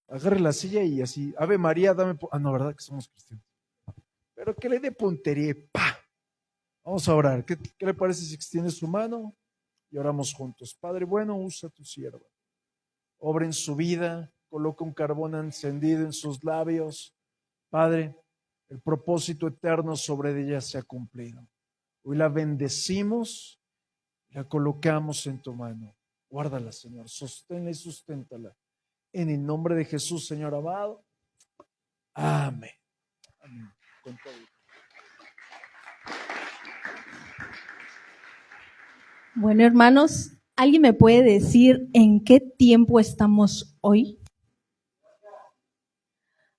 agarre la silla y así, Ave María, dame... no, ¿verdad que somos cristianos? Pero que le dé puntería, ¡pa! Vamos a orar. ¿Qué le parece si extiende su mano y oramos juntos? Padre bueno, usa tu sierva. Obra en su vida, coloca un carbón encendido en sus labios. Padre, el propósito eterno sobre ella se ha cumplido. Hoy la bendecimos, la colocamos en tu mano. Guárdala, Señor, sosténla y susténtala. En el nombre de Jesús, Señor amado. Amén. Amén. Con todo. Bueno, hermanos, ¿alguien me puede decir en qué tiempo estamos hoy?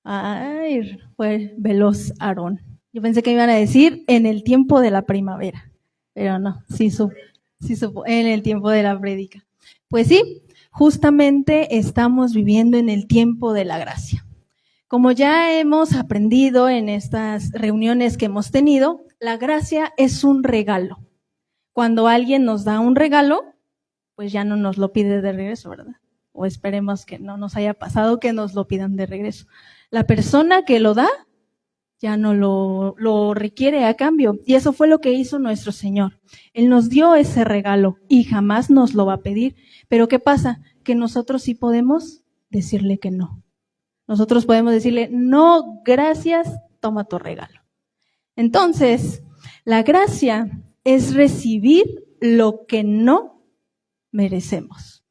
Ay, fue veloz Aarón. Yo pensé que me iban a decir en el tiempo de la primavera, pero no, sí supo, en el tiempo de la prédica. Pues sí, justamente estamos viviendo en el tiempo de la gracia. Como ya hemos aprendido en estas reuniones que hemos tenido, la gracia es un regalo. Cuando alguien nos da un regalo, pues ya no nos lo pide de regreso, ¿verdad? O esperemos que no nos haya pasado que nos lo pidan de regreso. La persona que lo da ya no lo requiere a cambio. Y eso fue lo que hizo nuestro Señor. Él nos dio ese regalo y jamás nos lo va a pedir. Pero ¿qué pasa? Que nosotros sí podemos decirle que no. Nosotros podemos decirle, no, gracias, toma tu regalo. Entonces, la gracia es recibir lo que no merecemos.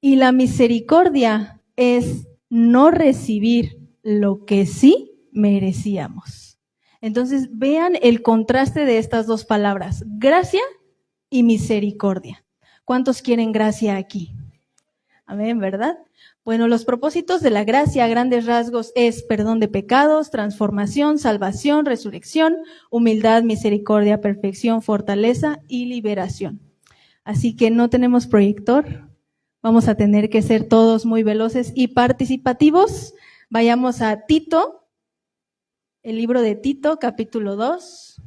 Y la misericordia es no recibir lo que sí merecíamos. Entonces, vean el contraste de estas dos palabras, gracia y misericordia. ¿Cuántos quieren gracia aquí? Amén, ¿verdad? Bueno, los propósitos de la gracia a grandes rasgos es perdón de pecados, transformación, salvación, resurrección, humildad, misericordia, perfección, fortaleza y liberación. Así que no tenemos proyector, vamos a tener que ser todos muy veloces y participativos. Vayamos a Tito, el libro de Tito, capítulo 2,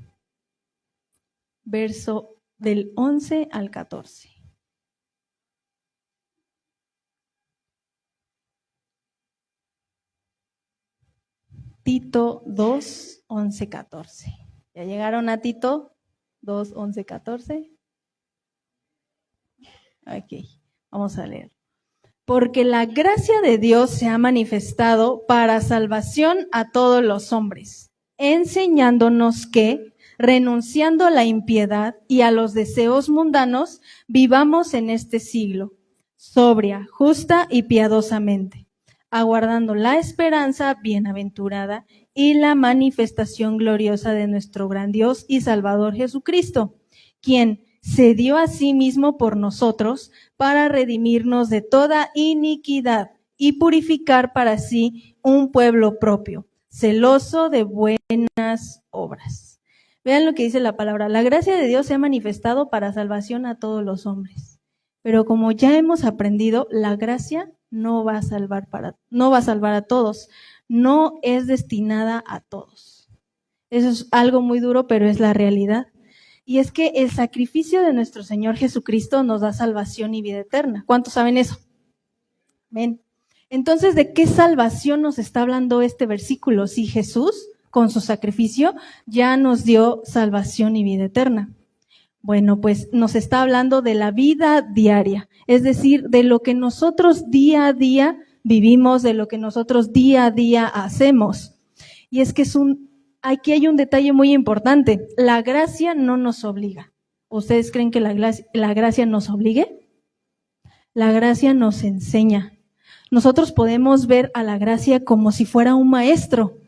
verso del 11 al 14. Tito 2, 11, 14. ¿Ya llegaron a Tito 2, 11, 14? Ok, vamos a leer. Porque la gracia de Dios se ha manifestado para salvación a todos los hombres, enseñándonos que, renunciando a la impiedad y a los deseos mundanos, vivamos en este siglo, sobria, justa y piadosamente, aguardando la esperanza bienaventurada y la manifestación gloriosa de nuestro gran Dios y Salvador Jesucristo, quien se dio a sí mismo por nosotros para redimirnos de toda iniquidad y purificar para sí un pueblo propio, celoso de buenas obras. Vean lo que dice la palabra. La gracia de Dios se ha manifestado para salvación a todos los hombres. Pero como ya hemos aprendido, la gracia no va a salvar a todos. No es destinada a todos. Eso es algo muy duro, pero es la realidad. Y es que el sacrificio de nuestro Señor Jesucristo nos da salvación y vida eterna. ¿Cuántos saben eso? Amén. Entonces, ¿de qué salvación nos está hablando este versículo? Si Jesús, con su sacrificio, ya nos dio salvación y vida eterna. Bueno, pues nos está hablando de la vida diaria, es decir, de lo que nosotros día a día vivimos, de lo que nosotros día a día hacemos. Y es que aquí hay un detalle muy importante. La gracia no nos obliga. ¿Ustedes creen que la gracia nos obligue? La gracia nos enseña. Nosotros podemos ver a la gracia como si fuera un maestro,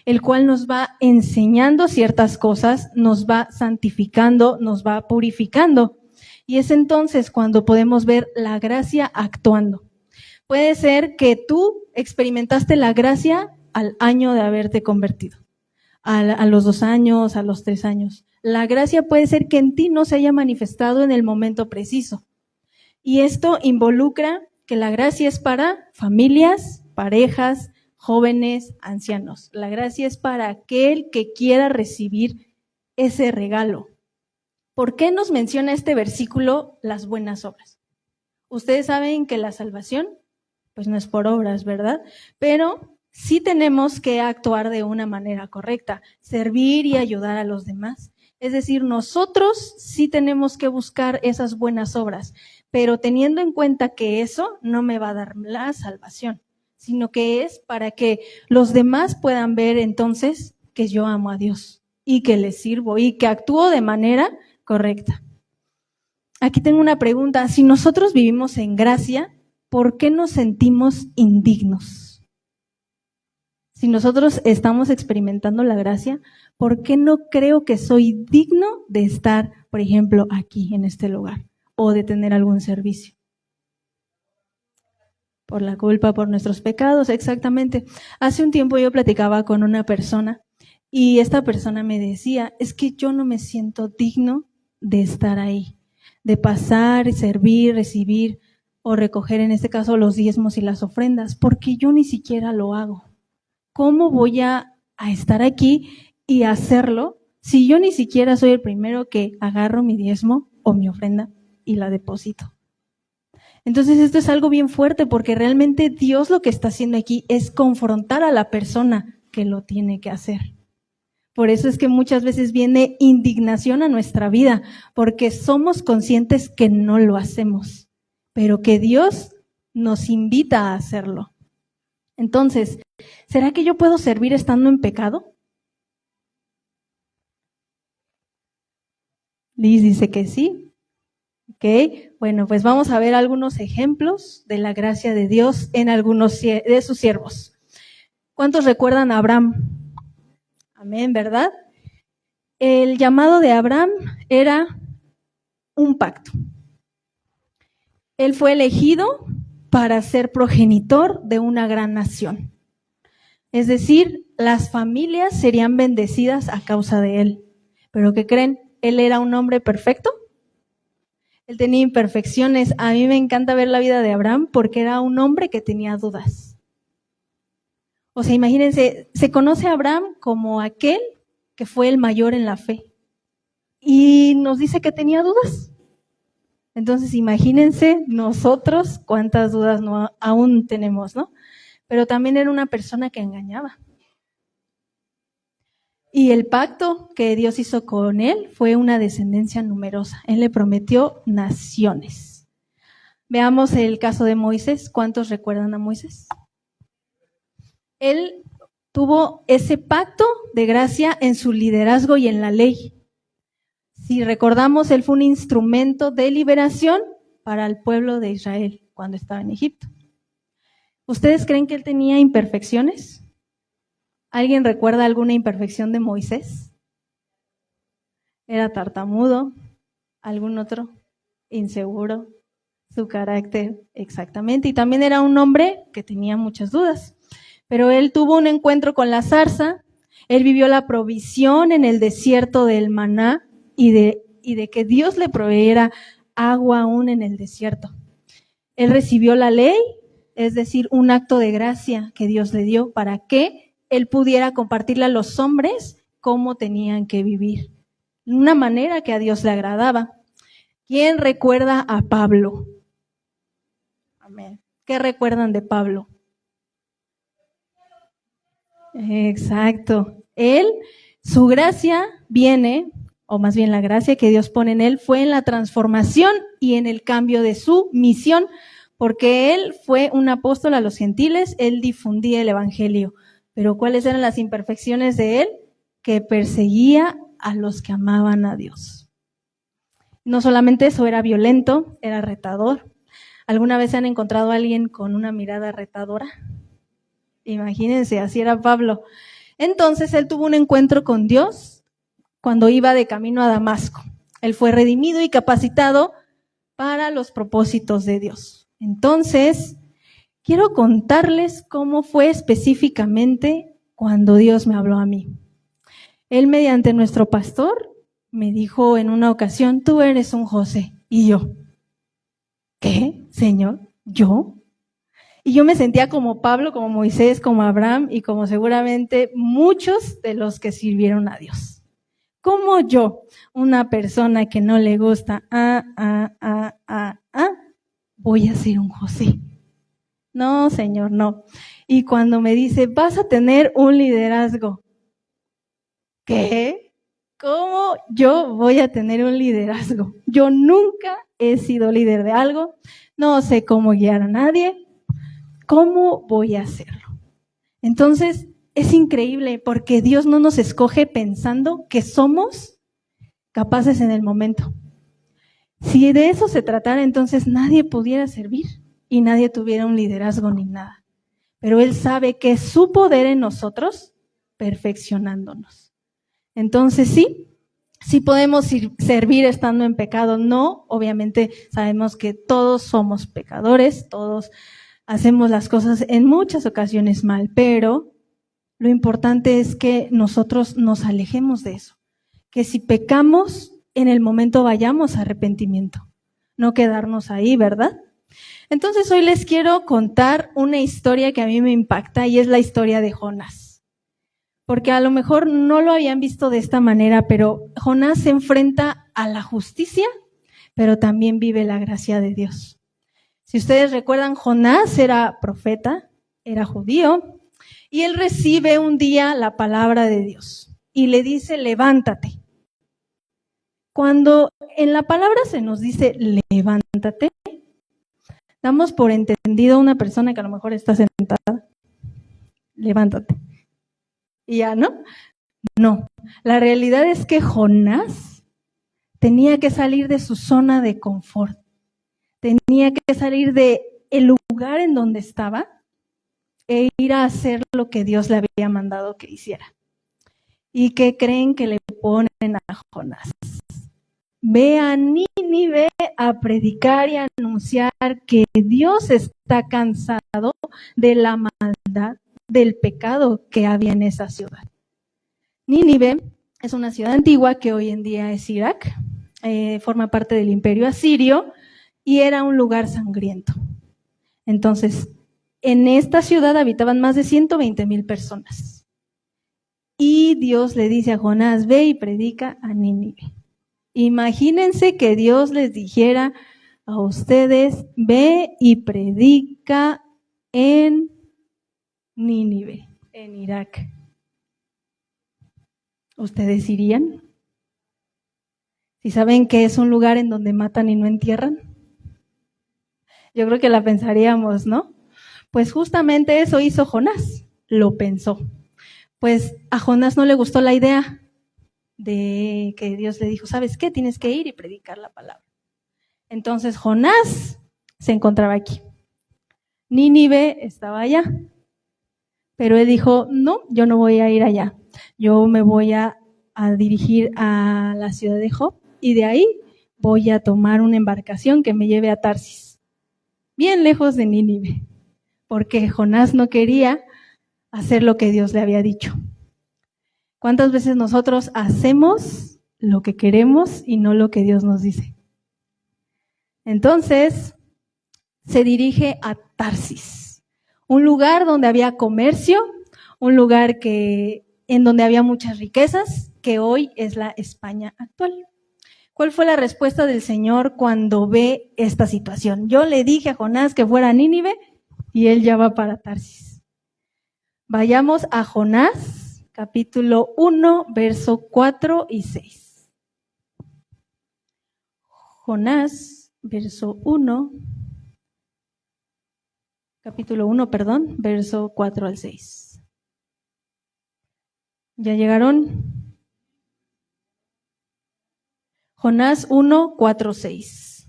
el cual nos va enseñando ciertas cosas, nos va santificando, nos va purificando. Y es entonces cuando podemos ver la gracia actuando. Puede ser que tú experimentaste la gracia al año de haberte convertido. A los 2 años, a los 3 años. La gracia puede ser que en ti no se haya manifestado en el momento preciso. Y esto involucra que la gracia es para familias, parejas, jóvenes, ancianos. La gracia es para aquel que quiera recibir ese regalo. ¿Por qué nos menciona este versículo las buenas obras? Ustedes saben que la salvación pues no es por obras, ¿verdad? Pero sí tenemos que actuar de una manera correcta, servir y ayudar a los demás. Es decir, nosotros sí tenemos que buscar esas buenas obras, pero teniendo en cuenta que eso no me va a dar la salvación, sino que es para que los demás puedan ver entonces que yo amo a Dios y que le sirvo y que actúo de manera correcta. Aquí tengo una pregunta. Si nosotros vivimos en gracia, ¿por qué nos sentimos indignos? Si nosotros estamos experimentando la gracia, ¿por qué no creo que soy digno de estar, por ejemplo, aquí en este lugar o de tener algún servicio? Por la culpa, por nuestros pecados, exactamente. Hace un tiempo yo platicaba con una persona y esta persona me decía, es que yo no me siento digno de estar ahí, de pasar, servir, recibir o recoger, en este caso, los diezmos y las ofrendas, porque yo ni siquiera lo hago. ¿Cómo voy a estar aquí y hacerlo si yo ni siquiera soy el primero que agarro mi diezmo o mi ofrenda y la deposito? Entonces esto es algo bien fuerte porque realmente Dios lo que está haciendo aquí es confrontar a la persona que lo tiene que hacer. Por eso es que muchas veces viene indignación a nuestra vida, porque somos conscientes que no lo hacemos, pero que Dios nos invita a hacerlo. Entonces, ¿será que yo puedo servir estando en pecado? Liz dice que sí. Ok, bueno, pues vamos a ver algunos ejemplos de la gracia de Dios en algunos de sus siervos. ¿Cuántos recuerdan a Abraham? Amén, ¿verdad? El llamado de Abraham era un pacto. Él fue elegido para ser progenitor de una gran nación. Es decir, las familias serían bendecidas a causa de él. ¿Pero qué creen? ¿Él era un hombre perfecto? Él tenía imperfecciones. A mí me encanta ver la vida de Abraham porque era un hombre que tenía dudas. O sea, imagínense, se conoce a Abraham como aquel que fue el mayor en la fe. Y nos dice que tenía dudas. Entonces, imagínense nosotros cuántas dudas no aún tenemos, ¿no? Pero también era una persona que engañaba. Y el pacto que Dios hizo con él fue una descendencia numerosa. Él le prometió naciones. Veamos el caso de Moisés. ¿Cuántos recuerdan a Moisés? Él tuvo ese pacto de gracia en su liderazgo y en la ley. Si recordamos, él fue un instrumento de liberación para el pueblo de Israel cuando estaba en Egipto. ¿Ustedes creen que él tenía imperfecciones? ¿Alguien recuerda alguna imperfección de Moisés? Era tartamudo, algún otro, inseguro, su carácter, exactamente. Y también era un hombre que tenía muchas dudas. Pero él tuvo un encuentro con la zarza, él vivió la provisión en el desierto del maná y de que Dios le proveyera agua aún en el desierto. Él recibió la ley, es decir, un acto de gracia que Dios le dio para que él pudiera compartirle a los hombres cómo tenían que vivir, de una manera que a Dios le agradaba. ¿Quién recuerda a Pablo? Amén. ¿Qué recuerdan de Pablo? Exacto. Él, su gracia viene, o más bien la gracia que Dios pone en él, fue en la transformación y en el cambio de su misión, porque él fue un apóstol a los gentiles, él difundía el evangelio. Pero ¿cuáles eran las imperfecciones de él? Que perseguía a los que amaban a Dios. No solamente eso, era violento, era retador. ¿Alguna vez se han encontrado a alguien con una mirada retadora? Imagínense, así era Pablo. Entonces él tuvo un encuentro con Dios cuando iba de camino a Damasco. Él fue redimido y capacitado para los propósitos de Dios. Entonces, quiero contarles cómo fue específicamente cuando Dios me habló a mí. Él, mediante nuestro pastor, me dijo en una ocasión, tú eres un José. Y yo, ¿qué, Señor? ¿Yo? Y yo me sentía como Pablo, como Moisés, como Abraham y como seguramente muchos de los que sirvieron a Dios. Como yo, una persona que no le gusta, voy a ser un José. No, Señor, no. Y cuando me dice, vas a tener un liderazgo. ¿Qué? ¿Cómo yo voy a tener un liderazgo? Yo nunca he sido líder de algo, no sé cómo guiar a nadie. ¿Cómo voy a hacerlo? Entonces, es increíble porque Dios no nos escoge pensando que somos capaces en el momento. Si de eso se tratara, entonces nadie pudiera servir y nadie tuviera un liderazgo ni nada. Pero Él sabe que es su poder en nosotros perfeccionándonos. Entonces sí podemos servir estando en pecado. No, obviamente sabemos que todos somos pecadores, todos hacemos las cosas en muchas ocasiones mal, pero lo importante es que nosotros nos alejemos de eso. Que si pecamos, en el momento vayamos a arrepentimiento, no quedarnos ahí, ¿verdad? Entonces hoy les quiero contar una historia que a mí me impacta y es la historia de Jonás. Porque a lo mejor no lo habían visto de esta manera, pero Jonás se enfrenta a la justicia, pero también vive la gracia de Dios. Si ustedes recuerdan, Jonás era profeta, era judío, y él recibe un día la palabra de Dios y le dice, levántate. Cuando en la palabra se nos dice, levántate, damos por entendido a una persona que a lo mejor está sentada, levántate. Y ya, ¿no? No, la realidad es que Jonás tenía que salir de su zona de confort. Tenía que salir del lugar en donde estaba e ir a hacer lo que Dios le había mandado que hiciera. ¿Y qué creen que le ponen a Jonás? Ve a Nínive a predicar y a anunciar que Dios está cansado de la maldad, del pecado que había en esa ciudad. Nínive es una ciudad antigua que hoy en día es Irak, forma parte del Imperio Asirio, y era un lugar sangriento. Entonces, en esta ciudad habitaban más de 120,000 personas. Y Dios le dice a Jonás, ve y predica a Nínive. Imagínense que Dios les dijera a ustedes, ve y predica en Nínive, en Irak. ¿Ustedes irían? Si saben que es un lugar en donde matan y no entierran. Yo creo que la pensaríamos, ¿no? Pues justamente eso hizo Jonás, lo pensó. Pues a Jonás no le gustó la idea de que Dios le dijo, ¿sabes qué? Tienes que ir y predicar la palabra. Entonces Jonás se encontraba aquí. Nínive estaba allá. Pero él dijo, no, yo no voy a ir allá. Yo me voy a dirigir a la ciudad de Job y de ahí voy a tomar una embarcación que me lleve a Tarsis. Bien lejos de Nínive, porque Jonás no quería hacer lo que Dios le había dicho. ¿Cuántas veces nosotros hacemos lo que queremos y no lo que Dios nos dice? Entonces, se dirige a Tarsis, un lugar donde había comercio, un lugar en donde había muchas riquezas, que hoy es la España actual. ¿Cuál fue la respuesta del Señor cuando ve esta situación? Yo le dije a Jonás que fuera a Nínive y él ya va para Tarsis. Vayamos a Jonás, capítulo 1, verso 4 y 6. Jonás, capítulo 1, verso 4 al 6. ¿Ya llegaron? Jonás 1, 4, 6.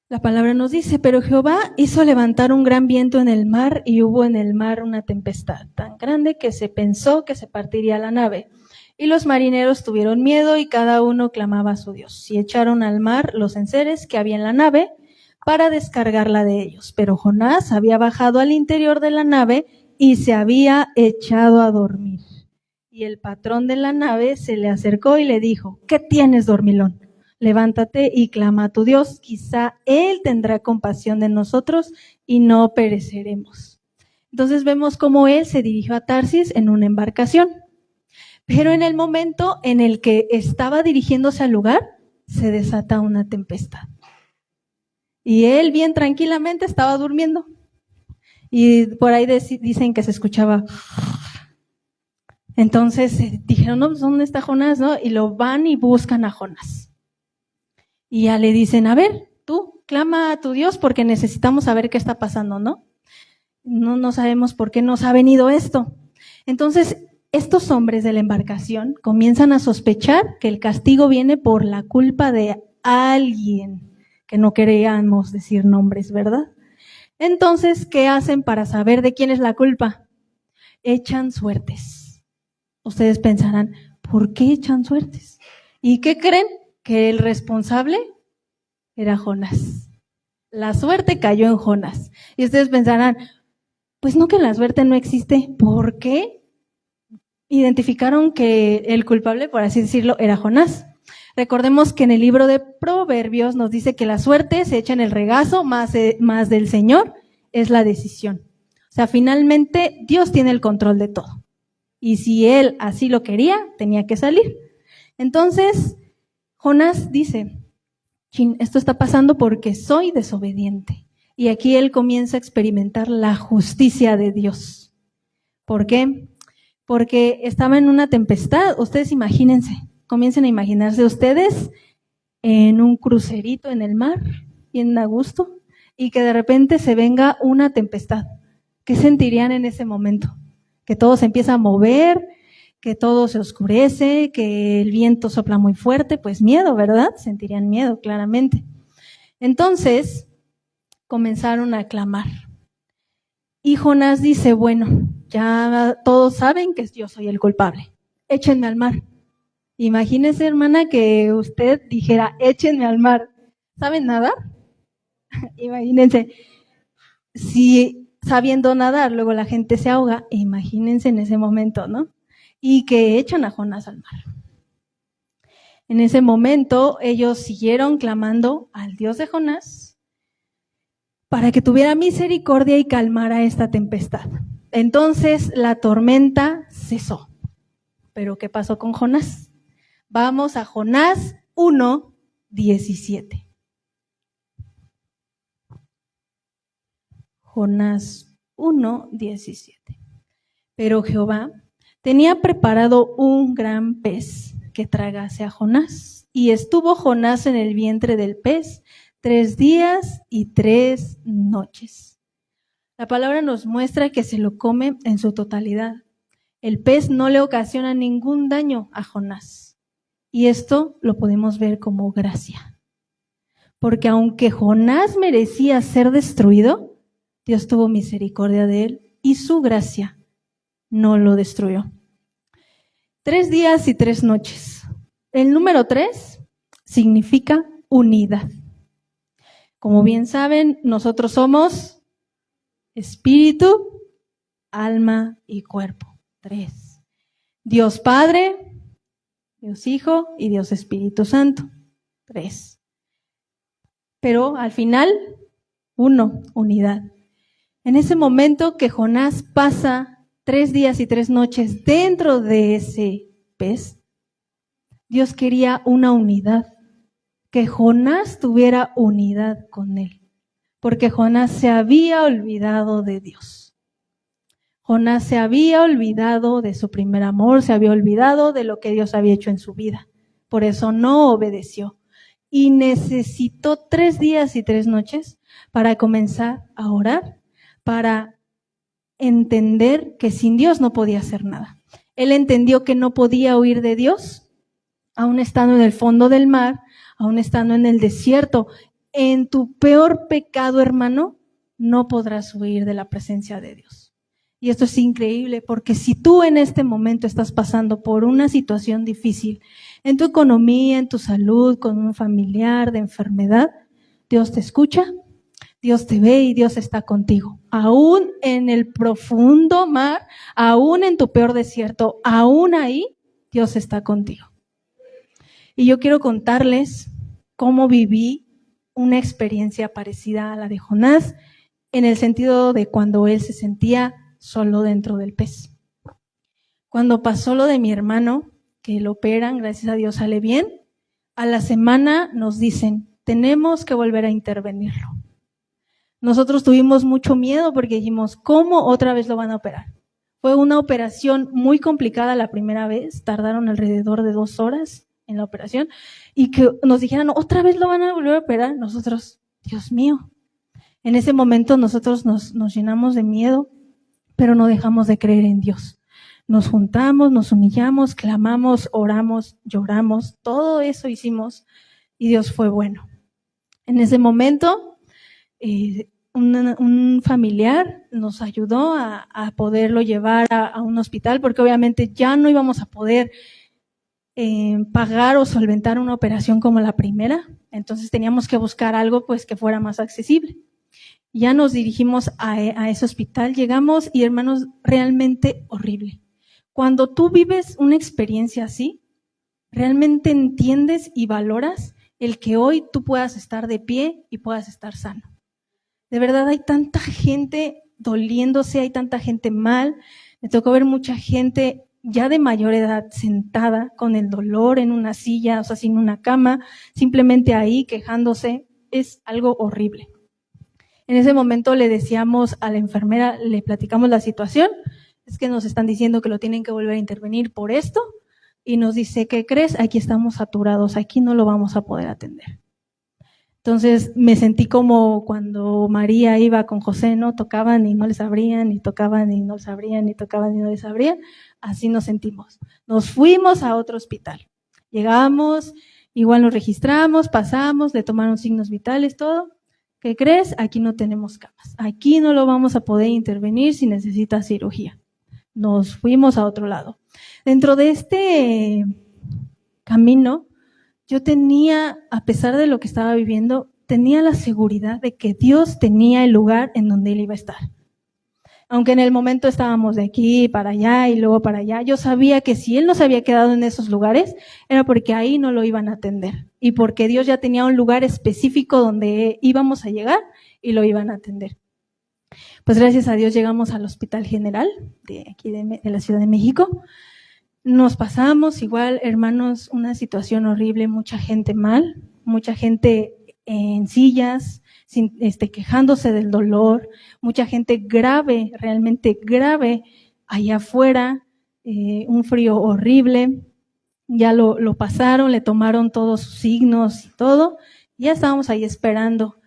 La palabra nos dice, pero Jehová hizo levantar un gran viento en el mar y hubo en el mar una tempestad tan grande que se pensó que se partiría la nave. Y los marineros tuvieron miedo y cada uno clamaba a su Dios. Y echaron al mar los enseres que había en la nave para descargarla de ellos. Pero Jonás había bajado al interior de la nave y se había echado a dormir. Y el patrón de la nave se le acercó y le dijo, ¿qué tienes, dormilón? Levántate y clama a tu Dios, quizá Él tendrá compasión de nosotros y no pereceremos. Entonces vemos cómo él se dirigió a Tarsis en una embarcación. Pero en el momento en el que estaba dirigiéndose al lugar, se desata una tempestad. Y él bien tranquilamente estaba durmiendo. Y por ahí dicen que se escuchaba. Entonces dijeron, no, pues ¿dónde está Jonás? ¿No? Y lo van y buscan a Jonás. Y ya le dicen, a ver, tú clama a tu Dios porque necesitamos saber qué está pasando, ¿no? No sabemos por qué nos ha venido esto. Entonces, estos hombres de la embarcación comienzan a sospechar que el castigo viene por la culpa de alguien, que no queríamos decir nombres, ¿verdad? Entonces, ¿qué hacen para saber de quién es la culpa? Echan suertes. Ustedes pensarán, ¿por qué echan suertes? ¿Y qué creen? Que el responsable era Jonás. La suerte cayó en Jonás. Y ustedes pensarán, pues no, que la suerte no existe. ¿Por qué? Identificaron que el culpable, por así decirlo, era Jonás. Recordemos que en el libro de Proverbios nos dice que la suerte se echa en el regazo, más del Señor es la decisión. O sea, finalmente Dios tiene el control de todo. Y si Él así lo quería, tenía que salir. Entonces, Jonás dice, esto está pasando porque soy desobediente. Y aquí él comienza a experimentar la justicia de Dios. ¿Por qué? Porque estaba en una tempestad. Ustedes imagínense, comiencen a imaginarse ustedes en un crucerito en el mar, bien a gusto, y que de repente se venga una tempestad. ¿Qué sentirían en ese momento? Que todo se empieza a mover, que todo se oscurece, que el viento sopla muy fuerte, pues miedo, ¿verdad? Sentirían miedo, claramente. Entonces, comenzaron a clamar. Y Jonás dice, bueno, ya todos saben que yo soy el culpable, échenme al mar. Imagínese, hermana, que usted dijera, échenme al mar. ¿Saben nadar? Imagínense, si sabiendo nadar, luego la gente se ahoga, imagínense en ese momento, ¿no? Y que echan a Jonás al mar. En ese momento ellos siguieron clamando al Dios de Jonás para que tuviera misericordia y calmara esta tempestad. Entonces la tormenta cesó. ¿Pero qué pasó con Jonás? Vamos a Jonás 1:17. Jonás 1:17. Pero Jehová tenía preparado un gran pez que tragase a Jonás. Y estuvo Jonás en el vientre del pez 3 días y 3 noches. La palabra nos muestra que se lo come en su totalidad. El pez no le ocasiona ningún daño a Jonás. Y esto lo podemos ver como gracia. Porque aunque Jonás merecía ser destruido, Dios tuvo misericordia de él y su gracia no lo destruyó. 3 días y 3 noches. El número 3 significa unidad. Como bien saben, nosotros somos espíritu, alma y cuerpo. 3. Dios Padre, Dios Hijo y Dios Espíritu Santo. 3. Pero al final, 1, unidad. En ese momento que Jonás pasa 3 días y 3 noches dentro de ese pez, Dios quería una unidad, que Jonás tuviera unidad con él, porque Jonás se había olvidado de Dios. Jonás se había olvidado de su primer amor, se había olvidado de lo que Dios había hecho en su vida. Por eso no obedeció. Y necesitó 3 días y 3 noches para comenzar a orar, para entender que sin Dios no podía hacer nada. Él entendió que no podía huir de Dios, aún estando en el fondo del mar, aún estando en el desierto. En tu peor pecado, hermano, no podrás huir de la presencia de Dios. Y esto es increíble, porque si tú en este momento estás pasando por una situación difícil, en tu economía, en tu salud, con un familiar de enfermedad, Dios te escucha, Dios te ve y Dios está contigo. Aún en el profundo mar, aún en tu peor desierto, aún ahí, Dios está contigo. Y yo quiero contarles cómo viví una experiencia parecida a la de Jonás, en el sentido de cuando él se sentía solo dentro del pez. Cuando pasó lo de mi hermano, que lo operan, gracias a Dios sale bien, a la semana nos dicen, tenemos que volver a intervenirlo. Nosotros tuvimos mucho miedo porque dijimos, ¿cómo otra vez lo van a operar? Fue una operación muy complicada la primera vez, tardaron alrededor de 2 horas en la operación, y que nos dijeran, ¿otra vez lo van a volver a operar? Nosotros, Dios mío. En ese momento nosotros nos llenamos de miedo, pero no dejamos de creer en Dios. Nos juntamos, nos humillamos, clamamos, oramos, lloramos, todo eso hicimos y Dios fue bueno. En ese momento, un familiar nos ayudó a poderlo llevar a un hospital, porque obviamente ya no íbamos a poder pagar o solventar una operación como la primera, entonces teníamos que buscar algo pues que fuera más accesible. Ya nos dirigimos a ese hospital, llegamos y hermanos, realmente horrible. Cuando tú vives una experiencia así, realmente entiendes y valoras el que hoy tú puedas estar de pie y puedas estar sano. De verdad hay tanta gente doliéndose, hay tanta gente mal. Me tocó ver mucha gente ya de mayor edad sentada con el dolor en una silla, o sea, sin una cama, simplemente ahí quejándose. Es algo horrible. En ese momento le decíamos a la enfermera, le platicamos la situación, es que nos están diciendo que lo tienen que volver a intervenir por esto, y nos dice, ¿qué crees? Aquí estamos saturados, aquí no lo vamos a poder atender. Entonces me sentí como cuando María iba con José, ¿no? Tocaban y no les abrían, y tocaban y no les abrían, y tocaban y no les abrían. Así nos sentimos. Nos fuimos a otro hospital. Llegamos, igual nos registramos, pasamos, le tomaron signos vitales, todo. ¿Qué crees? Aquí no tenemos camas. Aquí no lo vamos a poder intervenir si necesita cirugía. Nos fuimos a otro lado. Dentro de este camino, yo tenía, a pesar de lo que estaba viviendo, tenía la seguridad de que Dios tenía el lugar en donde Él iba a estar. Aunque en el momento estábamos de aquí para allá y luego para allá, yo sabía que si Él nos había quedado en esos lugares, era porque ahí no lo iban a atender. Y porque Dios ya tenía un lugar específico donde íbamos a llegar y lo iban a atender. Pues gracias a Dios llegamos al Hospital General de aquí de la Ciudad de México. Nos pasamos, igual, hermanos, una situación horrible, mucha gente mal, mucha gente en sillas, quejándose del dolor, mucha gente grave, realmente grave, allá afuera, un frío horrible. Ya lo pasaron, le tomaron todos sus signos y todo, y ya estábamos ahí esperando.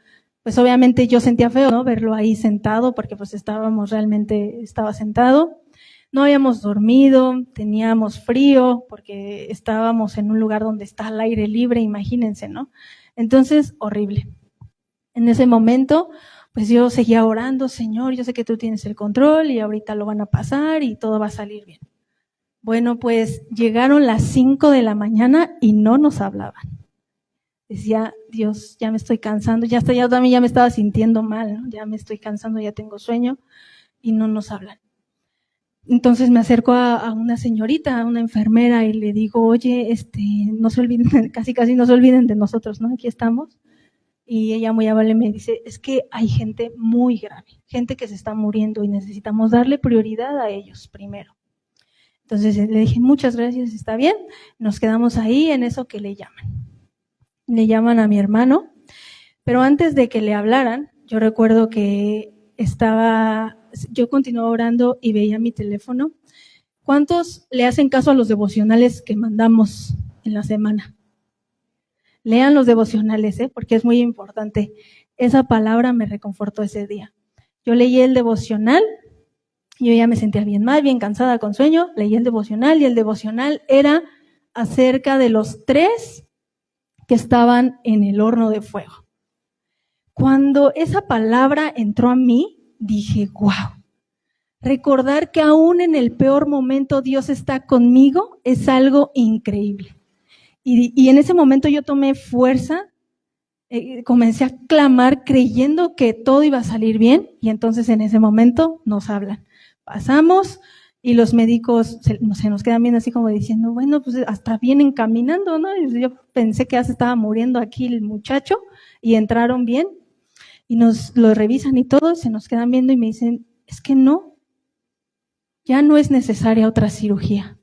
Pues obviamente yo sentía feo, ¿no? Verlo ahí sentado, porque pues estaba sentado. No habíamos dormido, teníamos frío, porque estábamos en un lugar donde está el aire libre, imagínense, ¿no? Entonces, horrible. En ese momento, pues yo seguía orando, Señor, yo sé que tú tienes el control y ahorita lo van a pasar y todo va a salir bien. Bueno, pues llegaron las 5 de la mañana y no nos hablaban. Decía, Dios, ya me estoy cansando, yo también ya me estaba sintiendo mal, ¿no? Ya me estoy cansando, ya tengo sueño y no nos hablan. Entonces me acerco a una señorita, a una enfermera, y le digo, oye, no se olviden, casi no se olviden de nosotros, ¿no? Aquí estamos. Y ella muy amable me dice, es que hay gente muy grave, gente que se está muriendo y necesitamos darle prioridad a ellos primero. Entonces le dije, muchas gracias, está bien. Nos quedamos ahí en eso que le llaman. Le llaman a mi hermano, pero antes de que le hablaran, yo recuerdo que yo continuaba orando y veía mi teléfono. ¿Cuántos le hacen caso a los devocionales que mandamos en la semana? Lean los devocionales, porque es muy importante. Esa palabra me reconfortó ese día. Yo leí el devocional, yo ya me sentía bien mal, bien cansada, con sueño. Leí el devocional y el devocional era acerca de los 3 que estaban en el horno de fuego. Cuando esa palabra entró a mí, dije, wow, recordar que aún en el peor momento Dios está conmigo es algo increíble. Y en ese momento yo tomé fuerza, comencé a clamar creyendo que todo iba a salir bien, y entonces en ese momento nos hablan. Pasamos y los médicos se nos quedan bien así como diciendo, bueno, pues hasta vienen caminando, ¿no? Y yo pensé que ya se estaba muriendo aquí el muchacho, y entraron bien y nos lo revisan y todo, se nos quedan viendo y me dicen, es que no, ya no es necesaria otra cirugía.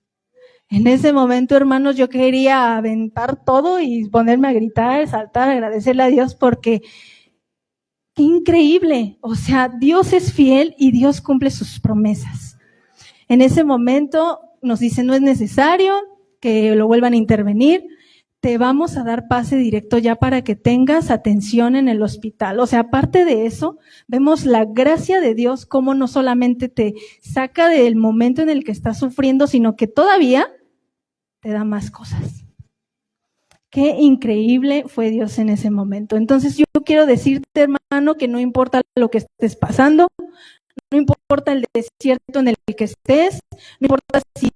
En ese momento, hermanos, yo quería aventar todo y ponerme a gritar, saltar, agradecerle a Dios porque qué increíble. O sea, Dios es fiel y Dios cumple sus promesas. En ese momento nos dice, no es necesario que lo vuelvan a intervenir, te vamos a dar pase directo ya para que tengas atención en el hospital. O sea, aparte de eso, vemos la gracia de Dios, cómo no solamente te saca del momento en el que estás sufriendo, sino que todavía te da más cosas. Qué increíble fue Dios en ese momento. Entonces yo quiero decirte, hermano, que no importa lo que estés pasando, no importa el desierto en el que estés, no importa si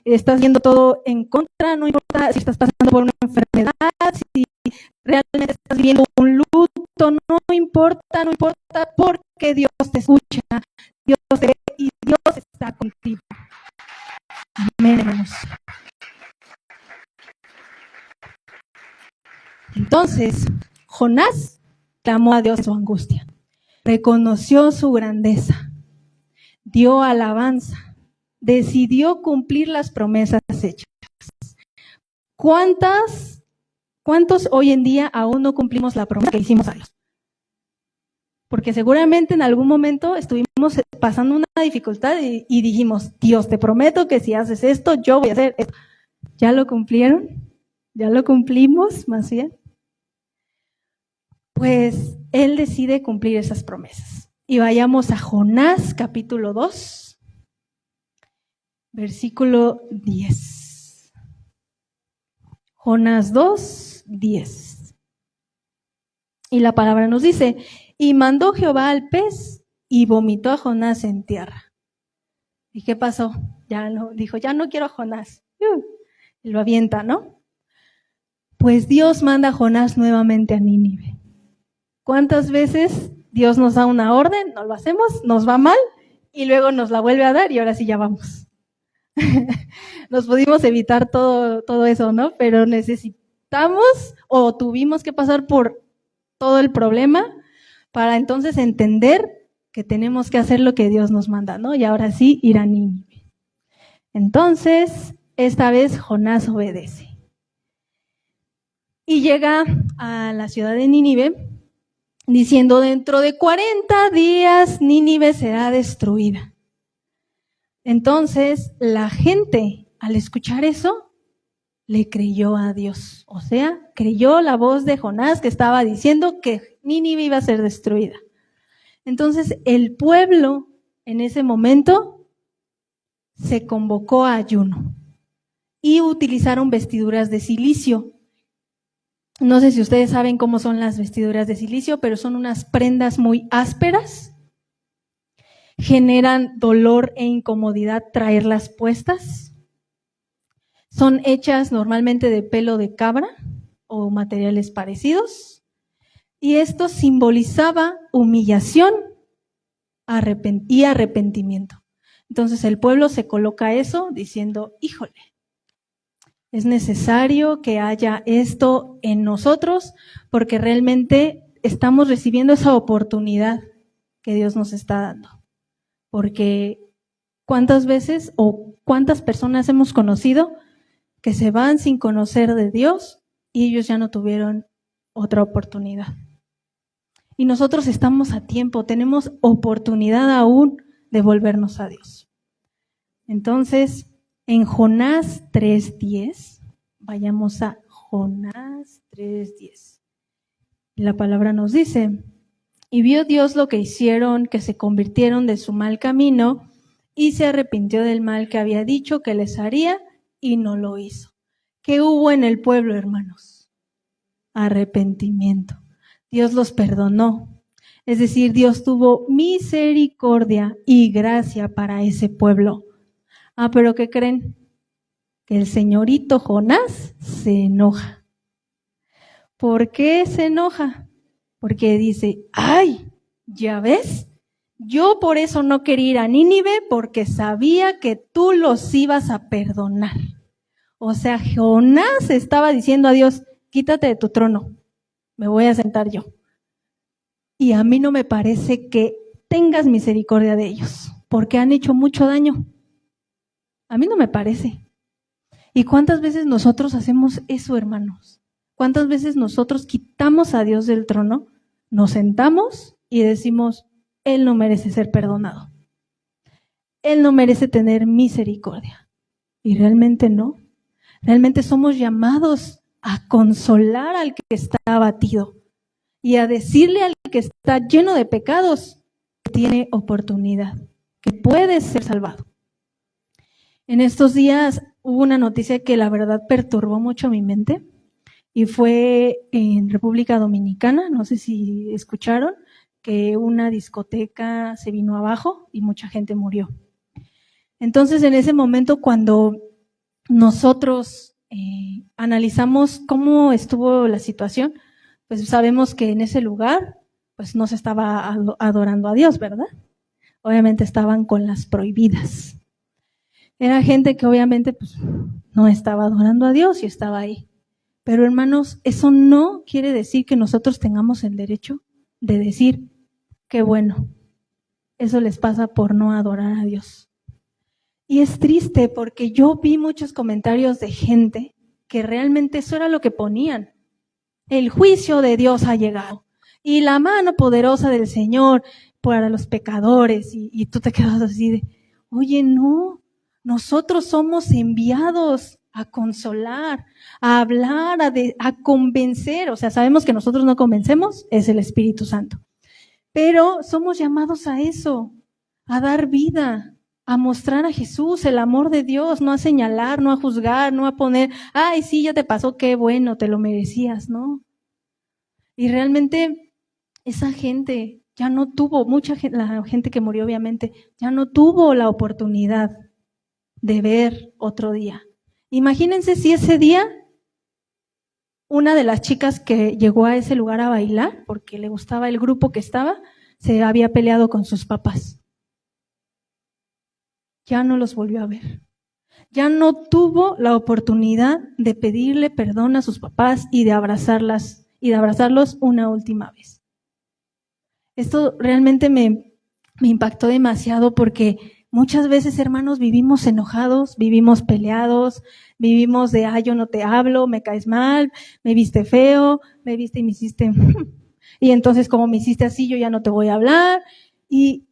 estás viendo todo en contra, no importa si estás pasando por una enfermedad, si realmente estás viviendo un luto, no importa, porque Dios te escucha, Dios te ve y Dios está contigo. Amén, hermanos. Entonces, Jonás clamó a Dios en su angustia, reconoció su grandeza, dio alabanza, decidió cumplir las promesas hechas. ¿Cuántos hoy en día aún no cumplimos la promesa que hicimos a Dios? Porque seguramente en algún momento estuvimos pasando una dificultad y dijimos, Dios, te prometo que si haces esto, yo voy a hacer esto. ¿Ya lo cumplieron? ¿Ya lo cumplimos más bien? Pues Él decide cumplir esas promesas. Y vayamos a Jonás capítulo 2, versículo 10. Jonás 2, 10. Y la palabra nos dice, y mandó Jehová al pez y vomitó a Jonás en tierra. ¿Y qué pasó? Dijo, ya no quiero a Jonás. Y lo avienta, ¿no? Pues Dios manda a Jonás nuevamente a Nínive. ¿Cuántas veces Dios nos da una orden, no lo hacemos, nos va mal y luego nos la vuelve a dar y ahora sí ya vamos? Nos pudimos evitar todo eso, ¿no? Pero necesitamos o tuvimos que pasar por todo el problema para entonces entender que tenemos que hacer lo que Dios nos manda, ¿no? Y ahora sí ir a Nínive. Entonces, esta vez Jonás obedece. Y llega a la ciudad de Nínive diciendo, dentro de 40 días Nínive será destruida. Entonces, la gente, al escuchar eso, le creyó a Dios. O sea, creyó la voz de Jonás que estaba diciendo que Nínive iba a ser destruida. Entonces, el pueblo en ese momento se convocó a ayuno y utilizaron vestiduras de silicio. No sé si ustedes saben cómo son las vestiduras de silicio, pero son unas prendas muy ásperas. Generan dolor e incomodidad traerlas puestas. Son hechas normalmente de pelo de cabra o materiales parecidos. Y esto simbolizaba humillación y arrepentimiento. Entonces el pueblo se coloca eso diciendo, híjole, es necesario que haya esto en nosotros porque realmente estamos recibiendo esa oportunidad que Dios nos está dando. Porque ¿cuántas veces o cuántas personas hemos conocido que se van sin conocer de Dios y ellos ya no tuvieron otra oportunidad? Y nosotros estamos a tiempo, tenemos oportunidad aún de volvernos a Dios. Entonces, en Jonás 3:10, vayamos a Jonás 3:10. La palabra nos dice, y vio Dios lo que hicieron, que se convirtieron de su mal camino, y se arrepintió del mal que había dicho que les haría, y no lo hizo. ¿Qué hubo en el pueblo, hermanos? Arrepentimiento. Dios los perdonó. Es decir, Dios tuvo misericordia y gracia para ese pueblo. Pero ¿qué creen? Que el señorito Jonás se enoja. ¿Por qué se enoja? Porque dice, ¡ay! ¿Ya ves? Yo por eso no quería ir a Nínive porque sabía que tú los ibas a perdonar. O sea, Jonás estaba diciendo a Dios, quítate de tu trono, me voy a sentar yo. Y a mí no me parece que tengas misericordia de ellos, porque han hecho mucho daño. A mí no me parece. ¿Y cuántas veces nosotros hacemos eso, hermanos? ¿Cuántas veces nosotros quitamos a Dios del trono, nos sentamos y decimos, Él no merece ser perdonado? Él no merece tener misericordia. Y realmente no. Realmente somos llamados a consolar al que está abatido y a decirle al que está lleno de pecados que tiene oportunidad, que puede ser salvado. En estos días hubo una noticia que la verdad perturbó mucho mi mente y fue en República Dominicana, no sé si escucharon, que una discoteca se vino abajo y mucha gente murió. Entonces, en ese momento, cuando nosotros analizamos cómo estuvo la situación, pues sabemos que en ese lugar pues no se estaba adorando a Dios, ¿verdad? Obviamente estaban con las prohibidas. Era gente que obviamente pues no estaba adorando a Dios y estaba ahí. Pero hermanos, eso no quiere decir que nosotros tengamos el derecho de decir, qué bueno, eso les pasa por no adorar a Dios. Y es triste porque yo vi muchos comentarios de gente que realmente eso era lo que ponían. El juicio de Dios ha llegado y la mano poderosa del Señor para los pecadores. Y tú te quedas así de, oye, no, nosotros somos enviados a consolar, a hablar, a convencer. O sea, sabemos que nosotros no convencemos, es el Espíritu Santo. Pero somos llamados a eso, a dar vida, a mostrar a Jesús, el amor de Dios, no a señalar, no a juzgar, no a poner, ay, sí, ya te pasó, qué bueno, te lo merecías, ¿no? Y realmente esa gente ya no tuvo, mucha gente, la gente que murió obviamente, ya no tuvo la oportunidad de ver otro día. Imagínense si ese día una de las chicas que llegó a ese lugar a bailar, porque le gustaba el grupo que estaba, se había peleado con sus papás. Ya no los volvió a ver. Ya no tuvo la oportunidad de pedirle perdón a sus papás y de abrazarlos una última vez. Esto realmente me impactó demasiado porque muchas veces, hermanos, vivimos enojados, vivimos peleados, vivimos de, yo no te hablo, me caes mal, me viste feo, me viste y me hiciste, y entonces como me hiciste así, yo ya no te voy a hablar, y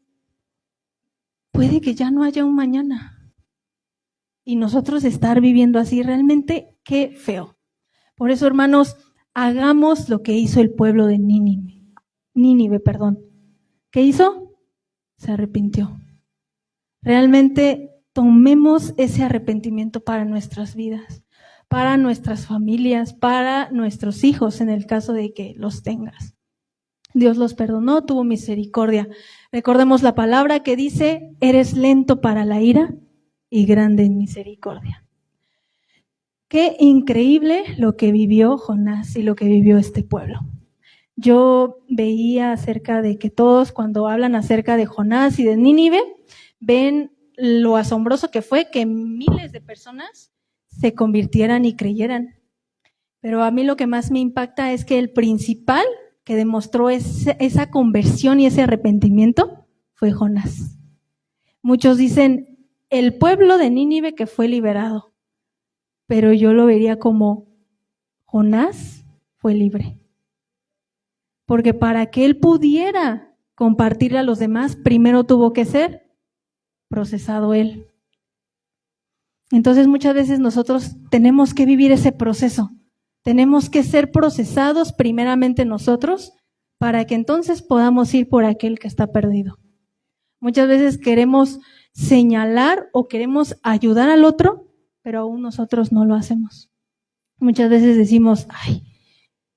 puede que ya no haya un mañana. Y nosotros estar viviendo así, realmente qué feo. Por eso, hermanos, hagamos lo que hizo el pueblo de Nínive. ¿Qué hizo? Se arrepintió. Realmente tomemos ese arrepentimiento para nuestras vidas, para nuestras familias, para nuestros hijos, en el caso de que los tengas. Dios los perdonó, tuvo misericordia. Recordemos la palabra que dice, eres lento para la ira y grande en misericordia. Qué increíble lo que vivió Jonás y lo que vivió este pueblo. Yo veía acerca de que todos cuando hablan acerca de Jonás y de Nínive, ven lo asombroso que fue que miles de personas se convirtieran y creyeran. Pero a mí lo que más me impacta es que el principal que demostró esa conversión y ese arrepentimiento fue Jonás. Muchos dicen, el pueblo de Nínive que fue liberado, pero yo lo vería como Jonás fue libre. Porque para que él pudiera compartirle a los demás, primero tuvo que ser procesado él. Entonces muchas veces nosotros tenemos que vivir ese proceso. Tenemos que ser procesados primeramente nosotros para que entonces podamos ir por aquel que está perdido. Muchas veces queremos señalar o queremos ayudar al otro, pero aún nosotros no lo hacemos. Muchas veces decimos, ay,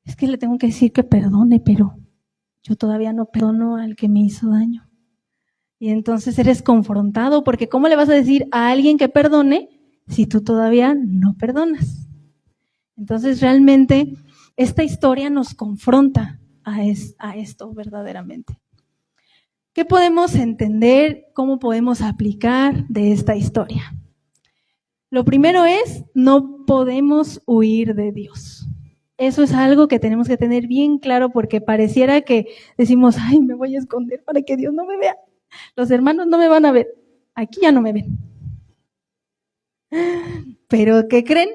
es que le tengo que decir que perdone, pero yo todavía no perdono al que me hizo daño. Y entonces eres confrontado, porque ¿cómo le vas a decir a alguien que perdone si tú todavía no perdonas? Entonces realmente esta historia nos confronta a esto verdaderamente. ¿Qué podemos entender? ¿Cómo podemos aplicar de esta historia? Lo primero es, no podemos huir de Dios. Eso es algo que tenemos que tener bien claro porque pareciera que decimos, ay, me voy a esconder para que Dios no me vea. Los hermanos no me van a ver. Aquí ya no me ven. Pero ¿qué creen?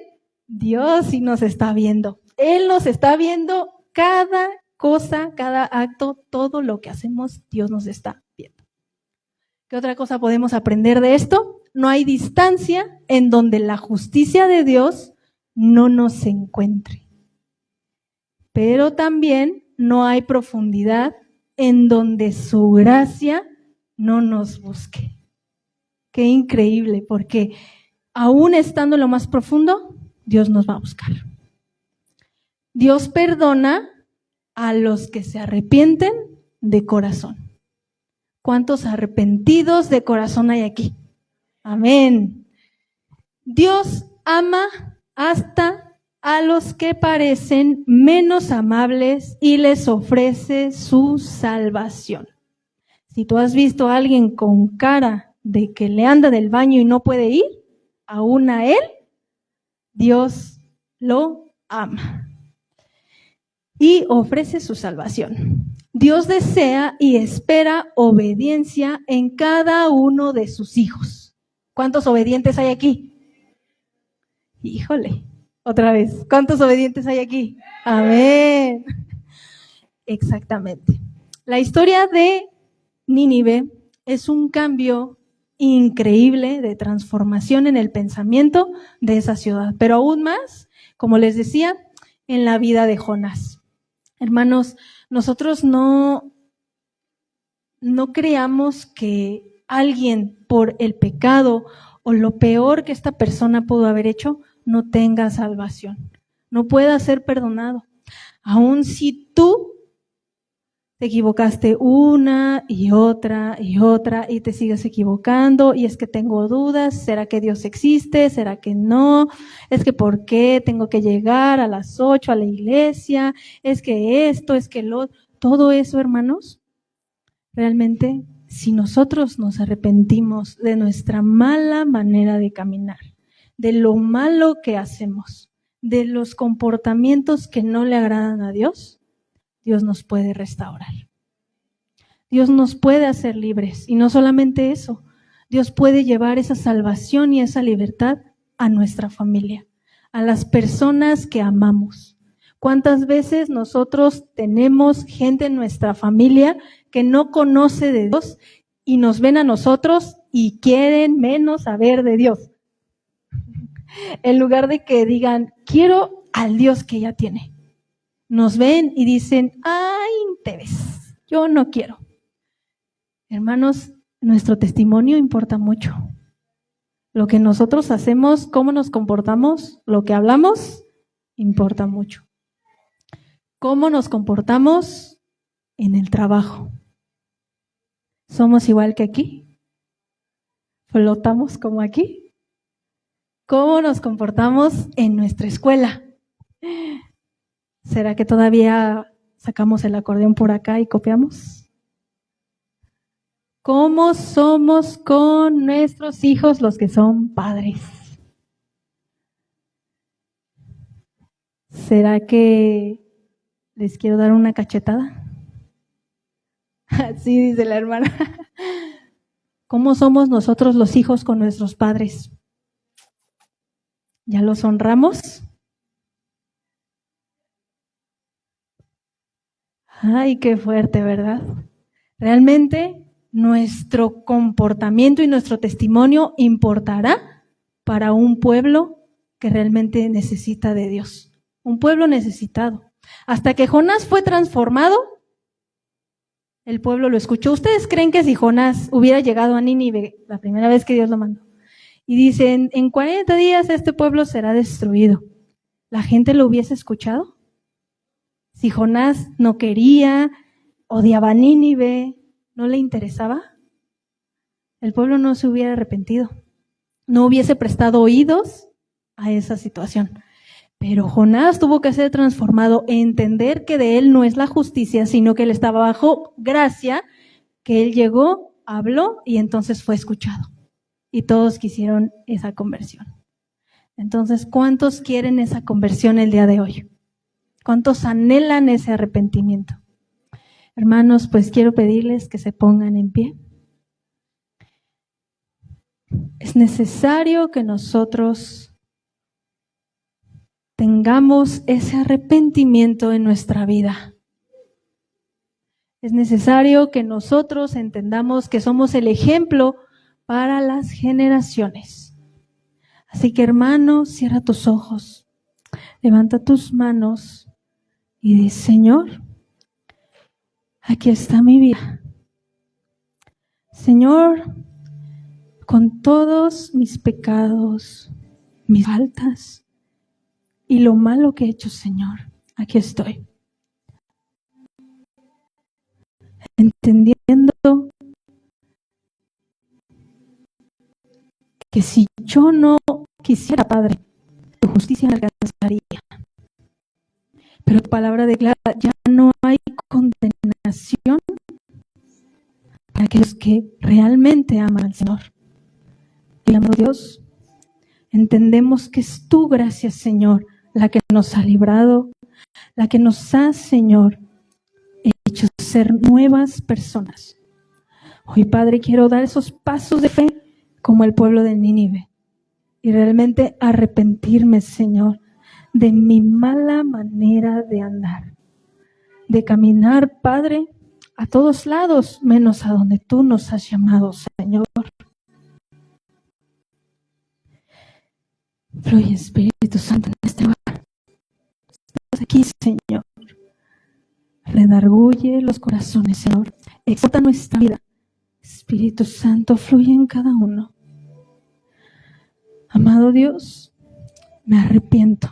Dios sí nos está viendo. Él nos está viendo cada cosa, cada acto, todo lo que hacemos, Dios nos está viendo. ¿Qué otra cosa podemos aprender de esto? No hay distancia en donde la justicia de Dios no nos encuentre. Pero también no hay profundidad en donde su gracia no nos busque. Qué increíble, porque aún estando en lo más profundo, Dios nos va a buscar. Dios perdona a los que se arrepienten de corazón. ¿Cuántos arrepentidos de corazón hay aquí? Amén. Dios ama hasta a los que parecen menos amables y les ofrece su salvación. Si tú has visto a alguien con cara de que le anda del baño y no puede ir, aún a él, Dios lo ama y ofrece su salvación. Dios desea y espera obediencia en cada uno de sus hijos. ¿Cuántos obedientes hay aquí? Híjole, otra vez. ¿Cuántos obedientes hay aquí? Amén. Exactamente. La historia de Nínive es un cambio increíble de transformación en el pensamiento de esa ciudad, pero aún más, como les decía, en la vida de Jonás. Hermanos, nosotros no creamos que alguien por el pecado o lo peor que esta persona pudo haber hecho no tenga salvación, no pueda ser perdonado. Aun si tú te equivocaste una y otra y te sigues equivocando y es que tengo dudas, ¿será que Dios existe? ¿Será que no? Es que ¿por qué tengo que llegar a las 8 a la iglesia? Es que esto, es que lo... Todo eso, hermanos, realmente si nosotros nos arrepentimos de nuestra mala manera de caminar, de lo malo que hacemos, de los comportamientos que no le agradan a Dios, Dios nos puede restaurar. Dios nos puede hacer libres. Y no solamente eso, Dios puede llevar esa salvación y esa libertad a nuestra familia, a las personas que amamos. ¿Cuántas veces nosotros tenemos gente en nuestra familia que no conoce de Dios y nos ven a nosotros y quieren menos saber de Dios? En lugar de que digan, quiero al Dios que ella tiene. Nos ven y dicen, ay, te ves, yo no quiero. Hermanos, nuestro testimonio importa mucho. Lo que nosotros hacemos, cómo nos comportamos, lo que hablamos, importa mucho. Cómo nos comportamos en el trabajo. ¿Somos igual que aquí? ¿Flotamos como aquí? ¿Cómo nos comportamos en nuestra escuela? ¿Será que todavía sacamos el acordeón por acá y copiamos? ¿Cómo somos con nuestros hijos los que son padres? ¿Será que les quiero dar una cachetada? Así dice la hermana. ¿Cómo somos nosotros los hijos con nuestros padres? ¿Ya los honramos? Ay, qué fuerte, ¿verdad? Realmente nuestro comportamiento y nuestro testimonio importará para un pueblo que realmente necesita de Dios. Un pueblo necesitado. Hasta que Jonás fue transformado, el pueblo lo escuchó. ¿Ustedes creen que si Jonás hubiera llegado a Nínive la primera vez que Dios lo mandó y dicen, en 40 días este pueblo será destruido, la gente lo hubiese escuchado? Si Jonás no quería, odiaba a Nínive, no le interesaba, el pueblo no se hubiera arrepentido, no hubiese prestado oídos a esa situación. Pero Jonás tuvo que ser transformado, entender que de él no es la justicia, sino que él estaba bajo gracia, que él llegó, habló y entonces fue escuchado. Y todos quisieron esa conversión. Entonces, ¿cuántos quieren esa conversión el día de hoy? ¿Cuántos anhelan ese arrepentimiento? Hermanos, pues quiero pedirles que se pongan en pie. Es necesario que nosotros tengamos ese arrepentimiento en nuestra vida. Es necesario que nosotros entendamos que somos el ejemplo para las generaciones. Así que, hermano, cierra tus ojos, levanta tus manos y di: Señor, aquí está mi vida. Señor, con todos mis pecados, mis faltas y lo malo que he hecho, Señor, aquí estoy. Entendiendo que si yo no quisiera, Padre, tu justicia me alcanzaría. Pero tu palabra declara: ya no hay condenación para aquellos que realmente aman al Señor. Y, amado Dios, entendemos que es tu gracia, Señor, la que nos ha librado, la que nos ha, Señor, hecho ser nuevas personas. Hoy, Padre, quiero dar esos pasos de fe como el pueblo de Nínive y realmente arrepentirme, Señor, de mi mala manera de andar, de caminar, Padre, a todos lados, menos a donde tú nos has llamado, Señor. Fluye, Espíritu Santo, en este lugar. Estás aquí, Señor. Redarguye los corazones, Señor. Exalta nuestra vida. Espíritu Santo, fluye en cada uno. Amado Dios, me arrepiento.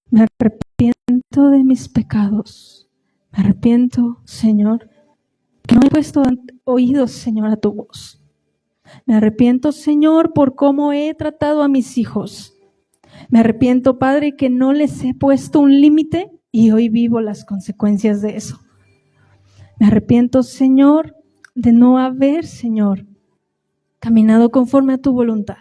Me arrepiento de mis pecados. Me arrepiento, Señor, que no he puesto oídos, Señor, a tu voz. Me arrepiento, Señor, por cómo he tratado a mis hijos. Me arrepiento, Padre, que no les he puesto un límite y hoy vivo las consecuencias de eso. Me arrepiento, Señor, de no haber, Señor, caminado conforme a tu voluntad.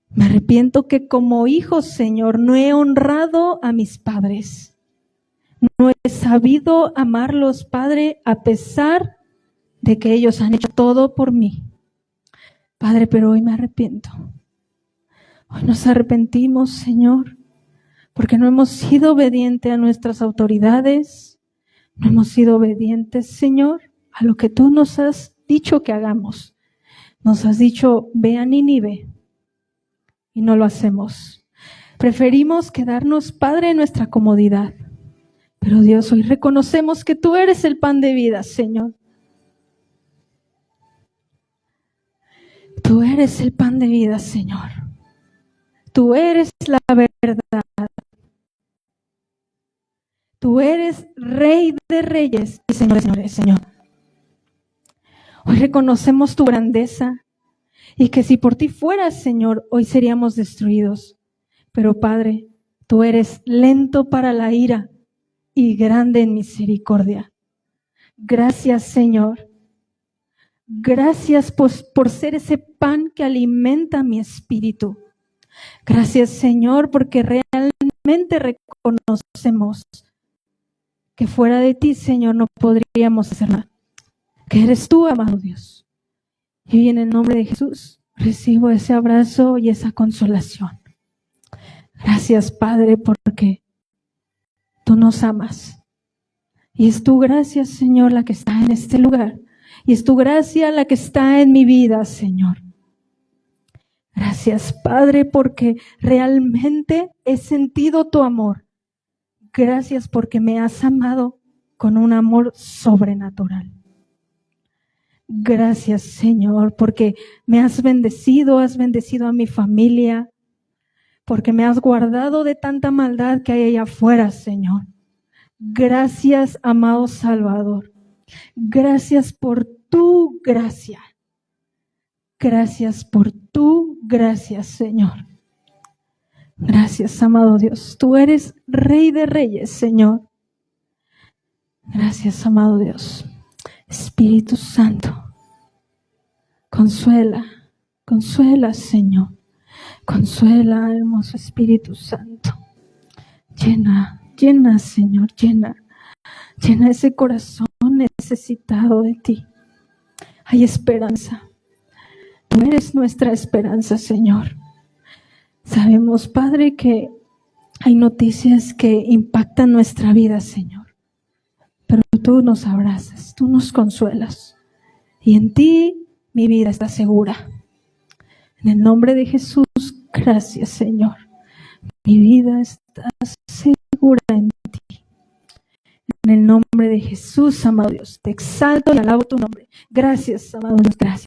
Me arrepiento que como hijo, Señor, no he honrado a mis padres. No he sabido amarlos, Padre, a pesar de que ellos han hecho todo por mí. Padre, pero hoy me arrepiento. Hoy nos arrepentimos, Señor, porque no hemos sido obedientes a nuestras autoridades. No hemos sido obedientes, Señor, a lo que tú nos has dicho que hagamos. Nos has dicho: ve a Nínive, y no lo hacemos. Preferimos quedarnos, Padre, en nuestra comodidad. Pero Dios, hoy reconocemos que tú eres el pan de vida, Señor. Tú eres el pan de vida, Señor. Tú eres la verdad. Tú eres Rey de reyes y Señor de señores, Señor. Hoy reconocemos tu grandeza y que si por ti fueras, Señor, hoy seríamos destruidos. Pero, Padre, tú eres lento para la ira y grande en misericordia. Gracias, Señor. Gracias por ser ese pan que alimenta mi espíritu. Gracias, Señor, porque realmente reconocemos que fuera de ti, Señor, no podríamos hacer nada. Que eres tú, amado Dios. Y hoy en el nombre de Jesús recibo ese abrazo y esa consolación. Gracias, Padre, porque tú nos amas. Y es tu gracia, Señor, la que está en este lugar. Y es tu gracia la que está en mi vida, Señor. Gracias, Padre, porque realmente he sentido tu amor. Gracias porque me has amado con un amor sobrenatural. Gracias, Señor, porque me has bendecido a mi familia, porque me has guardado de tanta maldad que hay allá afuera, Señor. Gracias, amado Salvador. Gracias por tu gracia. Gracias por tu gracia, Señor. Gracias, amado Dios. Tú eres Rey de reyes, Señor. Gracias, amado Dios. Espíritu Santo, consuela, Señor. Consuela, hermoso Espíritu Santo. Llena, Señor, llena ese corazón necesitado de ti. Hay esperanza. Tú eres nuestra esperanza, Señor. Sabemos, Padre, que hay noticias que impactan nuestra vida, Señor. Pero tú nos abrazas, tú nos consuelas. Y en ti mi vida está segura. En el nombre de Jesús, gracias, Señor. Mi vida está segura en ti. En el nombre de Jesús, amado Dios, te exalto y alabo tu nombre. Gracias, amado Dios, gracias.